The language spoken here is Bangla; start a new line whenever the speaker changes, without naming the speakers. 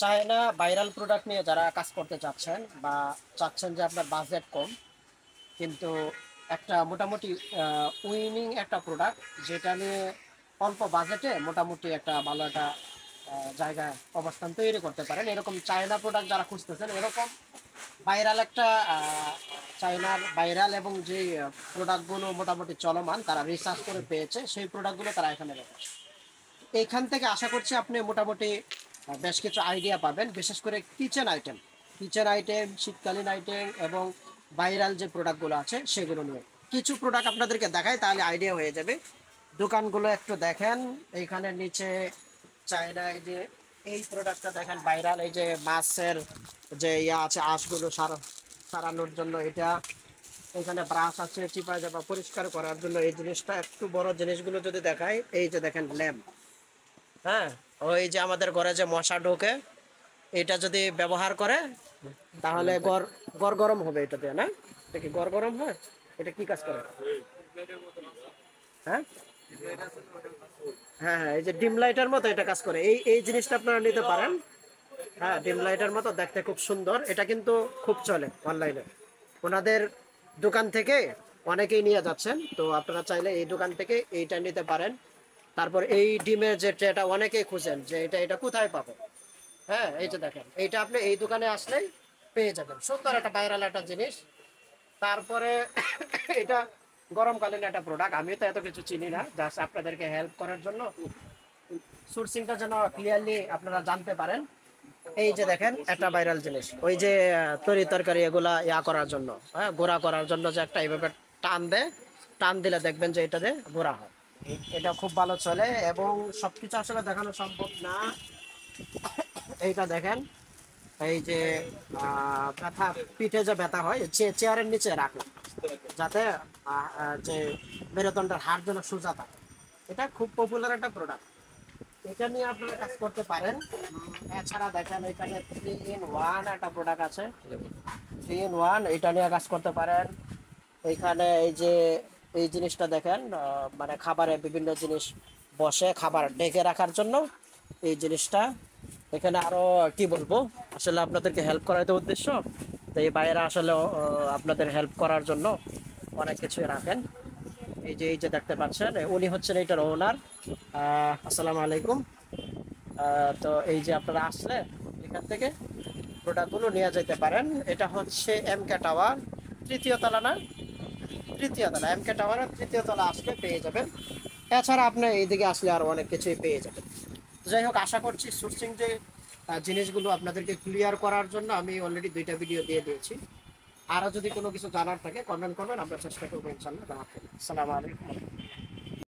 চায়না ভাইরাল প্রোডাক্ট নিয়ে যারা কাজ করতে চাচ্ছেন বা চাচ্ছেন যে আপনার বাজেট কম কিন্তু একটা মোটামুটি উইনিং একটা প্রোডাক্ট যেটা নিয়ে অল্প বাজেটে মোটামুটি একটা ভালো একটা জায়গায় অবস্থান তৈরি করতে পারেন, এরকম চায়না প্রোডাক্ট যারা খুঁজতেছেন, এরকম ভাইরাল একটা চায়নার ভাইরাল এবং যে প্রোডাক্টগুলো মোটামুটি চলমান তারা রিসার্চ করে পেয়েছে সেই প্রোডাক্টগুলো তারা এখানে রেখেছে। এইখান থেকে আশা করছি আপনি মোটামুটি বেশ কিছু আইডিয়া পাবেন, বিশেষ করে কিচেন আইটেম, শীতকালীন আইটেম এবং ভাইরাল যে প্রোডাক্টগুলো আছে সেগুলো নিয়ে কিছু প্রোডাক্ট আপনাদেরকে দেখাই, তাহলে আইডিয়া হয়ে যাবে। দোকানগুলো একটু দেখেন, এইখানে নিচে চায়না এই যে এই প্রোডাক্টটা দেখেন ভাইরাল, এই যে মাছের যে ইয়া আছে আঁশগুলো সারানোর জন্য এটা। এখানে ব্রাশ আছে চিপা চাপা পরিষ্কার করার জন্য, এই জিনিসটা একটু বড় জিনিসগুলো যদি দেখাই, এই যে দেখেন ল্যাম্প। হ্যাঁ, ওই যে আমাদের ঘরে যে মশা ঢোকে, এটা যদি ব্যবহার করে তাহলে গড় গড় গরম হবে এটা দিয়ে, না? এটা কি গড় গরম হয়? এটা কি কাজ করে? হ্যাঁ হ্যাঁ হ্যাঁ, এই যে ডিম লাইটের মতো এটা কাজ করে, এই এই জিনিসটা আপনারা নিতে পারেন। হ্যাঁ, ডিম লাইটের মতো দেখতে খুব সুন্দর, এটা কিন্তু খুব চলে অনলাইনে। ওনাদের দোকান থেকে অনেকেই নিয়ে যাচ্ছেন, তো আপনারা চাইলে এই দোকান থেকে এইটা নিতে পারেন। তারপর এই ডিমের যে ট্রেটা অনেকেই খুঁজেন যে এটা এটা কোথায় পাবো। হ্যাঁ, এই যে দেখেন, এইটা আপনি এই দোকানে আসলেই পেয়ে যাবেন, সুন্দর একটা ভাইরাল একটা জিনিস। তারপরে এটা গরমকালীন একটা প্রোডাক্ট, আমি তো এত কিছু চিনি না, জাস্ট আপনাদেরকে হেল্প করার জন্য, সোর্সিংটা যেন ক্লিয়ারলি আপনারা জানতে পারেন। এই যে দেখেন একটা ভাইরাল জিনিস, ওই যে তরি তরকারি এগুলা ইয়া করার জন্য, হ্যাঁ, গুঁড়া করার জন্য যে একটা এইভাবে টান দেয়, টান দিলে দেখবেন যে এটাতে গুঁড়া হয়। এটা খুব ভালো চলে এবং সবকিছু আসলে দেখানো সম্ভব না। এইটা দেখেন, এই যে ব্যথা, পিঠে যে ব্যথা হয় চেয়ারের নিচে রাখলাম যাতে যে মেরুদণ্ডের হাড় যেন সোজা থাকে। এটা খুব পপুলার একটা প্রোডাক্ট, এটা নিয়ে আপনারা কাজ করতে পারেন। এছাড়া দেখেন এখানে 3 in 1 একটা প্রোডাক্ট আছে, 3 in 1, এটা নিয়ে কাজ করতে পারেন। এখানে এই যে এই জিনিসটা দেখেন, মানে খাবারে বিভিন্ন জিনিস বসে খাবার ঢেকে রাখার জন্য এই জিনিসটা। এখানে আরো কি বলবো, আসলে আপনাদেরকে হেল্প করার তো উদ্দেশ্য, তো এই বাইরে আসলে আপনাদের হেল্প করার জন্য অনেক কিছুই রাখেন। এই যে দেখতে পাচ্ছেন, উনি হচ্ছেন এইটার ওনার। আসসালামু আলাইকুম। তো এই যে আপনারা আসলে এখান থেকে প্রোডাক্টগুলো নিয়ে যেতে পারেন। এটা হচ্ছে MK টাওয়ার, তৃতীয় তলা, না? তৃতীয় তলা, MK টাওয়ারের তৃতীয় তলা আসলে পেয়ে যাবেন। এছাড়া আপনি এইদিকে আসলে আরো অনেক কিছুই পেয়ে যাবেন। যাই হোক, আশা করছি সোর্সিং যে জিনিসগুলো আপনাদেরকে ক্লিয়ার করার জন্য আমি অলরেডি 2টা ভিডিও দিয়ে দিয়েছি। আরো যদি কোনো কিছু জানার থাকে কমেন্ট করবেন, আমরা চেষ্টা করবো ইনশাল্লাহ জানাতে। আসসালামু আলাইকুম।